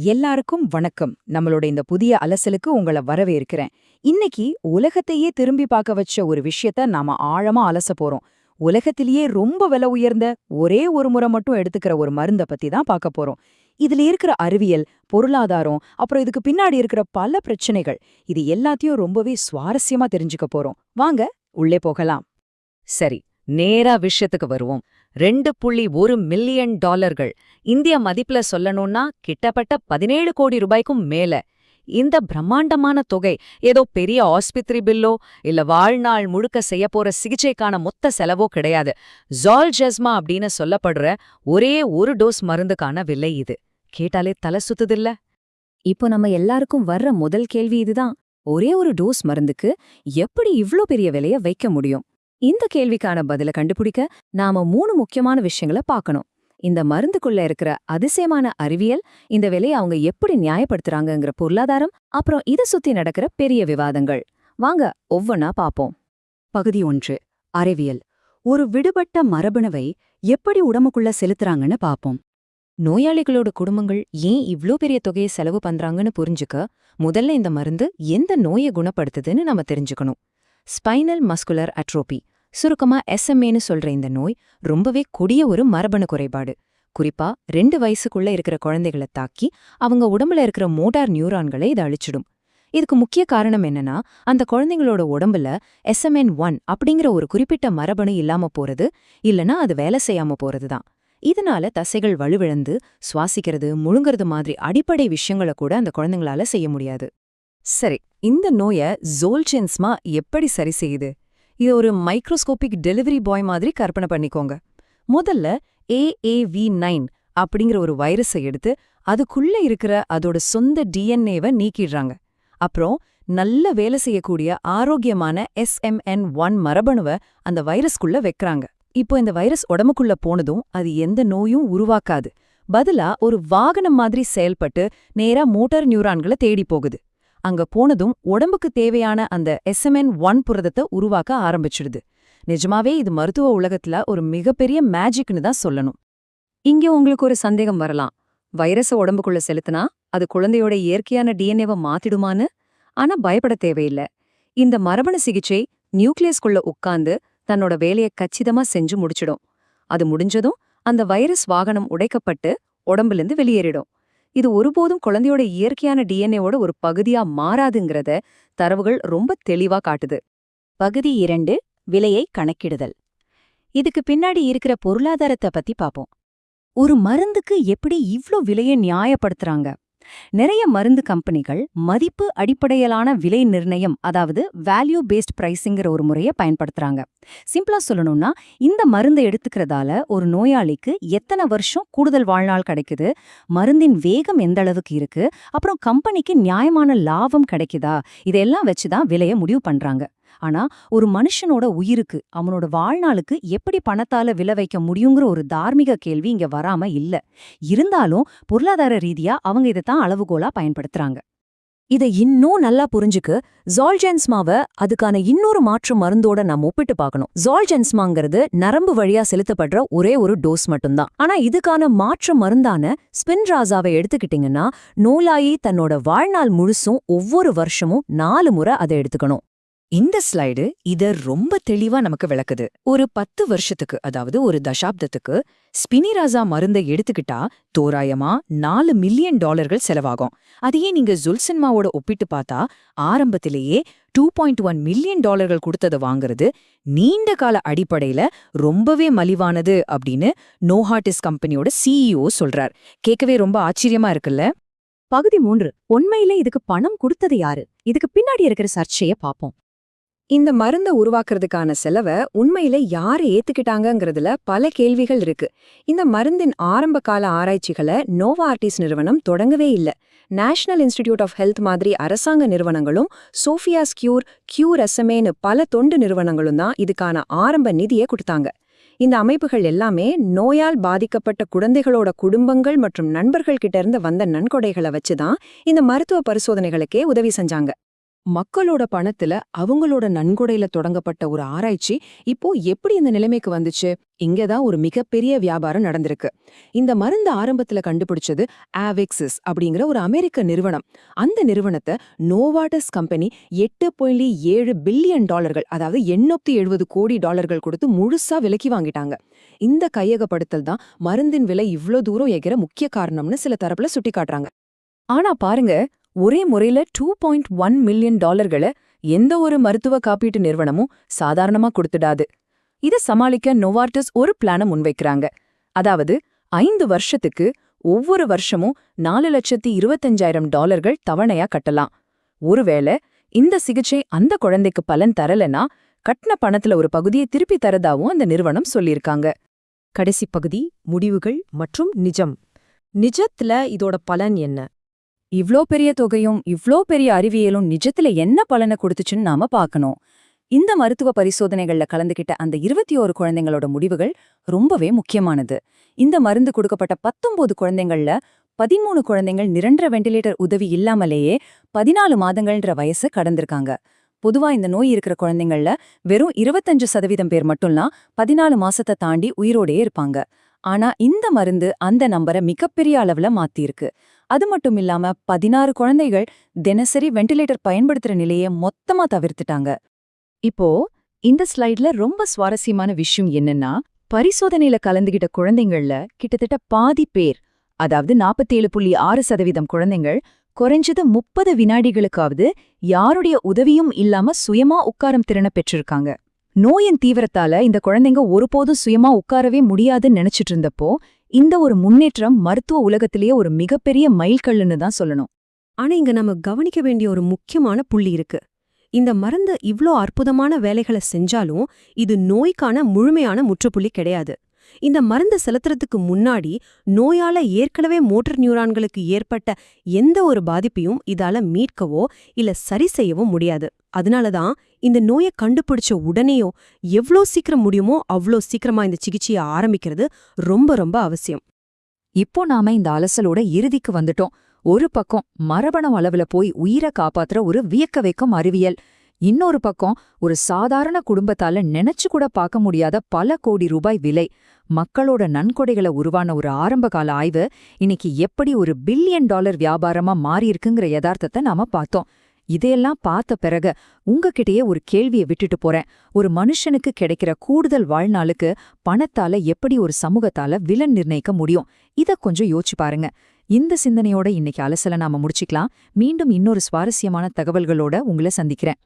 எல்லாருக்கும் வணக்கம். நம்மளோட இந்த புதிய அலசலுக்கு உங்கள வரவேற்கிறேன். இன்னைக்கு உலகத்தையே திரும்பி பார்க்க வச்ச ஒரு விஷயத்த நாம ஆழமா அலச போறோம். உலகத்திலேயே ரொம்ப விலை உயர்ந்த ஒரே ஒரு முறை மட்டும் எடுத்துக்கிற ஒரு மருந்த பத்தி தான் பார்க்க போறோம். இதுல இருக்கிற அறிவியல், பொருளாதாரம், அப்புறம் இதுக்கு பின்னாடி இருக்கிற பல பிரச்சனைகள், இது எல்லாத்தையும் ரொம்பவே சுவாரஸ்யமா தெரிஞ்சுக்க போறோம். வாங்க உள்ளே போகலாம். சரி, நேரா விஷயத்துக்கு வருவோம். 2.1 மில்லியன் டாலர்கள். இந்திய மதிப்புல சொல்லணும்னா கிட்டத்தட்ட 17 கோடி ரூபாய்க்கும் மேல. இந்த பிரம்மாண்டமான தொகை ஏதோ பெரிய ஆஸ்பத்திரி பில்லோ இல்ல வாழ்நாள் முழுக்க செய்யப்போற சிகிச்சைக்கான மொத்த செலவோ கிடையாது. ஜால்ஜெஸ்மா அப்படின்னு சொல்லப்படுற ஒரே ஒரு டோஸ் மருந்துக்கான விலை இது. கேட்டாலே தலை சுத்துதில்ல? இப்போ நம்ம எல்லாருக்கும் வர்ற முதல் கேள்வி இதுதான். ஒரே ஒரு டோஸ் மருந்துக்கு எப்படி இவ்ளோ பெரிய விலைய வைக்க முடியும்? இந்த கேள்விக்கான பதில கண்டுபிடிக்க நாம 3 முக்கியமான விஷயங்களை பார்க்கணும். இந்த மருந்துக்குள்ள இருக்கிற அதிசயமான அறிவியல், இந்த விலையை அவங்க எப்படி நியாயப்படுத்துறாங்கங்கிற பொருளாதாரம், அப்புறம் இத சுத்தி நடக்கிற பெரிய விவாதங்கள். வாங்க ஒவ்வொன்னா பாப்போம். பகுதி 1. அறிவியல். ஒரு விடுபட்ட மரபணுவை எப்படி உடம்புக்குள்ள செலுத்துறாங்கன்னு பாப்போம். நோயாளிகளோட குடும்பங்கள் ஏன் இவ்ளோ பெரிய தொகையை செலவு பண்றாங்கன்னு புரிஞ்சுக்க முதல்ல இந்த மருந்து எந்த நோயை குணப்படுத்துதுன்னு நம்ம தெரிஞ்சுக்கணும். ஸ்பைனல் மஸ்குலர் அட்ரோபி, சுருக்கமா SMAன்னு சொல்ற இந்த நோய் ரொம்பவே கொடிய ஒரு மரபணு குறைபாடு. குறிப்பா 2 வயசுக்குள்ள இருக்கிற குழந்தைகளை தாக்கி அவங்க உடம்புல இருக்கிற மோட்டார் நியூரான்களை இது அழிச்சிடும். இதுக்கு முக்கிய காரணம் என்னன்னா, அந்த குழந்தைங்களோட உடம்புல SMN1 அப்படிங்கிற ஒரு குறிப்பிட்ட மரபணு இல்லாம போறது, இல்லனா அது வேலை செய்யாம போறதுதான். இதனால தசைகள் வலுவிழந்து சுவாசிக்கிறது, முழுங்குறது மாதிரி அடிப்படை விஷயங்களை கூட அந்த குழந்தைங்களால செய்ய முடியாது. சரி, இந்த நோய ஜோல்ஜென்ஸ்மா எப்படி சரி செய்யுது? இது ஒரு மைக்ரோஸ்கோபிக் டெலிவரி பாய் மாதிரி கற்பனை பண்ணிக்கோங்க. முதல்ல AAV9 அப்படிங்கிற ஒரு வைரஸை எடுத்து அதுக்குள்ள இருக்கிற அதோட சொந்த DNAவை நீக்கிடுறாங்க. அப்புறம் நல்ல வேலை செய்யக்கூடிய ஆரோக்கியமான SMN1 மரபணுவை அந்த வைரஸ்குள்ள வைக்கிறாங்க. இப்போ இந்த வைரஸ் உடம்புக்குள்ள போனதும் அது எந்த நோயும் உருவாக்காது. பதிலா ஒரு வாகனம் மாதிரி செயல்பட்டு நேரா மோட்டார் நியூரான்களை தேடி போகுது. அங்க போனதும் உடம்புக்கு தேவையான அந்த SMN1 புரதத்தை உருவாக்க ஆரம்பிச்சிடுது. நிஜமாவே இது மருத்துவ உலகத்துல ஒரு மிகப்பெரிய மேஜிக்னு தான் சொல்லணும். இங்க உங்களுக்கு ஒரு சந்தேகம் வரலாம். வைரஸ உடம்புக்குள்ள செலுத்தினா அது குழந்தையோட இயற்கையான DNAவை மாத்திடுமான்னு? ஆனா பயப்பட தேவையில்லை. இந்த மரபணு சிகிச்சை நியூக்ளியஸ்குள்ள உட்கார்ந்து தன்னோட வேலையை கச்சிதமா செஞ்சு முடிச்சிடும். அது முடிஞ்சதும் அந்த வைரஸ் வாகனம் உடைக்கப்பட்டு உடம்புலேருந்து வெளியேறிடும். இது ஒருபோதும் குழந்தையோட இயற்கையான DNAவோட ஒரு பகுதியா மாறாதுங்கிறத தரவுகள் ரொம்ப தெளிவா காட்டுது. பகுதி 2. விலையை கணக்கிடுதல். இதுக்கு பின்னாடி இருக்கிற பொருளாதாரத்தை பத்தி பாப்போம். ஒரு மருந்துக்கு எப்படி இவ்ளோ விலையை நியாயப்படுத்துறாங்க? நிறைய மருந்து கம்பெனிகள் மதிப்பு அடிப்படையிலான விலை நிர்ணயம், அதாவது வேல்யூ பேஸ்ட் பிரைசிங்கிற ஒரு முறையை பயன்படுத்துறாங்க. சிம்பிளா சொல்லணும்னா, இந்த மருந்தை எடுத்துக்கிறதால ஒரு நோயாளிக்கு எத்தனை வருஷம் கூடுதல் வாழ்நாள் கிடைக்குது, மருந்தின் வேகம் எந்த அளவுக்கு இருக்கு, அப்புறம் கம்பெனிக்கு நியாயமான லாபம் கிடைக்குதா, இதெல்லாம் வச்சுதான் விலையை முடிவு பண்றாங்க. ஆனா ஒரு மனுஷனோட உயிருக்கு, அவனோட வாழ்நாளுக்கு எப்படி பணத்தால விலை வைக்க முடியுங்கிற ஒரு தார்மீக கேள்வி இங்க வராம இல்ல. இருந்தாலும் பொருளாதார ரீதியா அவங்க இதைத்தான் அளவுகோலா பயன்படுத்துறாங்க. இதை இன்னும் நல்லா புரிஞ்சுக்க ஜால்ஜென்ஸ்மாவை அதுக்கான இன்னொரு மாற்று மருந்தோட நம்ம ஒப்பிட்டு பார்க்கணும். ஜால்ஜென்ஸ்மாங்கிறது நரம்பு வழியா செலுத்தப்படுற ஒரே ஒரு டோஸ் மட்டும்தான். ஆனா இதுக்கான மாற்று மருந்தான ஸ்பின்ராசாவை எடுத்துக்கிட்டீங்கன்னா, நோயாளி தன்னோட வாழ்நாள் முழுசும் ஒவ்வொரு வருஷமும் 4 முறை அதை எடுத்துக்கணும். இந்த ஸ்லைடு இத ரொம்ப தெளிவா நமக்கு விளக்குது. ஒரு 10 வருஷத்துக்கு, அதாவது ஒரு தசாப்தத்துக்கு ஸ்பினிராசா மருந்தை எடுத்துக்கிட்டா தோராயமா 4 மில்லியன் டாலர்கள் செலவாகும். அதையே நீங்க ஜுல்சென்மாவோட ஒப்பிட்டு பார்த்தா ஆரம்பத்திலேயே 2.1 மில்லியன் டாலர்கள் கொடுத்ததை வாங்குறது நீண்ட கால அடிப்படையில ரொம்பவே மலிவானது அப்படின்னு நோஹார்டிஸ் கம்பெனியோட CEO சொல்றார். கேட்கவே ரொம்ப ஆச்சரியமா இருக்குல்ல? பகுதி 3. உண்மையிலே இதுக்கு பணம் கொடுத்தது யாரு? இதுக்கு பின்னாடி இருக்கிற சர்ச்சைய பாப்போம். இந்த மருந்தை உருவாக்குறதுக்கான செலவை உண்மையில யாரு ஏத்துக்கிட்டாங்கங்கிறதுல பல கேள்விகள் இருக்கு. இந்த மருந்தின் ஆரம்ப கால ஆராய்ச்சிகளை நோவார்டிஸ் நிறுவனம் தொடங்கவே இல்ல. நேஷனல் இன்ஸ்டிடியூட் ஆஃப் ஹெல்த் மாதிரி அரசாங்க நிறுவனங்களும், சோஃபியாஸ் கியூர் SMA பல தொண்டு நிறுவனங்களும் தான் இதுக்கான ஆரம்ப நிதியை கொடுத்தாங்க. இந்த அமைப்புகள் எல்லாமே நோயால் பாதிக்கப்பட்ட குழந்தைகளோட குடும்பங்கள் மற்றும் நண்பர்கள் கிட்ட இருந்து வந்த நன்கொடைகளை வச்சுதான் இந்த மருத்துவ பரிசோதனைகளுக்கே உதவி செஞ்சாங்க. மக்களோட பணத்துல அவங்களோட நன்கொடையில தொடங்கப்பட்ட ஒரு ஆராய்ச்சி இப்போ எப்படி இந்த நிலைமைக்கு வந்துச்சு? இங்கதான் ஒரு மிகப்பெரிய வியாபாரம் நடந்திருக்கு. இந்த மருந்து ஆரம்பத்துல கண்டுபிடிச்சது ஆவெக்சிஸ் அப்படிங்கிற ஒரு அமெரிக்க நிறுவனம். அந்த நிறுவனத்தை நோவார்டிஸ் கம்பெனி $8.7 பில்லியன், அதாவது $870 கோடி கொடுத்து முழுசா விலைக்கு வாங்கிட்டாங்க. இந்த கையகப்படுத்தல் தான் மருந்தின் விலை இவ்ளோ தூரம் எகிற முக்கிய காரணம்னு சில தரப்புல சுட்டிக்காட்டுறாங்க. ஆனா பாருங்க, ஒரே முறையில $2.1 மில்லியன் எந்த ஒரு மருத்துவ காப்பீட்டு நிறுவனமும் சாதாரணமா கொடுத்துடாது. இத சமாளிக்க நோவார்டிஸ் ஒரு பிளான முன்வைக்கிறாங்க. அதாவது 5 வருஷத்துக்கு ஒவ்வொரு வருஷமும் $4,25,000 தவணையா கட்டலாம். ஒருவேளை இந்த சிகிச்சை அந்த குழந்தைக்கு பலன் தரலனா கட்டின பணத்துல ஒரு பகுதியை திருப்பி தரதாவும் அந்த நிறுவனம் சொல்லியிருக்காங்க. கடைசி பகுதி முடிவுகள் மற்றும் நிஜம். நிஜத்துல இதோட பலன் என்ன? இவ்ளோ பெரிய தொகையும் இவ்ளோ பெரிய அறிவியலும் நிஜத்துல என்ன பலனை கொடுத்துச்சுன்னு நாம பார்க்கணும். இந்த மருத்துவ பரிசோதனைகள்ல கலந்துகிட்ட அந்த 21 குழந்தைங்களோட முடிவுகள் ரொம்பவே முக்கியமானது. இந்த மருந்து கொடுக்கப்பட்ட 19 குழந்தைங்கள்ல 13 குழந்தைகள் நிரந்தர வெண்டிலேட்டர் உதவி இல்லாமலேயே 14 மாதங்கள்ன்ற வயசு கடந்திருக்காங்க. பொதுவா இந்த நோய் இருக்கிற குழந்தைங்கள்ல வெறும் 25% பேர் மட்டும்லாம் 14 மாசத்தை தாண்டி உயிரோடே இருப்பாங்க. ஆனா இந்த மருந்து அந்த நம்பரை மிகப்பெரிய அளவுல மாத்திருக்கு. அது மட்டும் இல்லாம 16 குழந்தைகள் தினசரி வெண்டிலேட்டர் பயன்படுத்துற நிலையை மொத்தமா தவிர்த்துட்டாங்க. இப்போ இந்த ஸ்லைட்ல ரொம்ப சுவாரஸ்யமான விஷயம் என்னன்னா, பரிசோதனையில கலந்துகிட்ட குழந்தைங்கள்ல கிட்டத்தட்ட பாதி பேர், அதாவது 47.6% குழந்தைகள் குறைஞ்சது 30 வினாடிகளுக்காவது யாருடைய உதவியும் இல்லாம சுயமா உட்காரும் திறனை பெற்றிருக்காங்க. நோயின் தீவிரத்தால இந்த குழந்தைங்க ஒருபோதும் சுயமா உட்காரவே முடியாதுன்னு நினைச்சிட்டு இருந்தப்போ இந்த ஒரு முன்னேற்றம் மருத்துவ உலகத்திலேயே ஒரு மிகப்பெரிய மைல்கல்லுன்னு தான் சொல்லணும். ஆனா இங்க நம்ம கவனிக்க வேண்டிய ஒரு முக்கியமான புள்ளி இருக்கு. இந்த மருந்து இவ்ளோ அற்புதமான வேலைகளை செஞ்சாலும் இது நோய்க்கான முழுமையான முற்றுப்புள்ளி கிடையாது. இந்த மருந்து செலுத்துறதுக்கு முன்னாடி நோயால ஏற்கனவே மோட்டார் நியூரான்களுக்கு ஏற்பட்ட எந்த ஒரு பாதிப்பையும் இதால மீட்கவோ இல்ல சரி செய்யவோ முடியாது. அதனாலதான் இந்த நோயை கண்டுபிடிச்ச உடனேயோ எவ்ளோ சீக்கிரம் முடியுமோ அவ்ளோ சீக்கிரமா இந்த சிகிச்சையை ஆரம்பிக்கிறது ரொம்ப ரொம்ப அவசியம். இப்போ நாம இந்த அலசலோட இறுதிக்கு வந்துட்டோம். ஒரு பக்கம் மரபணு அளவுல போய் உயிரை காப்பாத்துற ஒரு வியக்க வைக்கும் அறிவியல், இன்னொரு பக்கம் ஒரு சாதாரண குடும்பத்தால நினைச்சு கூட பார்க்க முடியாத பல கோடி ரூபாய் விலை. மக்களோட நன்கொடைகளை உருவான ஒரு ஆரம்பகால ஆய்வு இன்னைக்கு எப்படி ஒரு $1 பில்லியன் வியாபாரமா மாறியிருக்குங்கிற யதார்த்தத்தை நாம பார்த்தோம். இதையெல்லாம் பார்த்த பிறகு உங்ககிட்டயே ஒரு கேள்வியை விட்டுட்டு போறேன். ஒரு மனுஷனுக்கு கிடைக்கிற கூடுதல் வாழ்நாளுக்கு பணத்தால எப்படி ஒரு சமூகத்தால விலை நிர்ணயிக்க முடியும்? இத கொஞ்சம் யோசிச்சு பாருங்க. இந்த சிந்தனையோட இன்னைக்கு அலசல நாம முடிச்சுக்கலாம். மீண்டும் இன்னொரு சுவாரஸ்யமான தகவல்களோட உங்களை சந்திக்கிறேன்.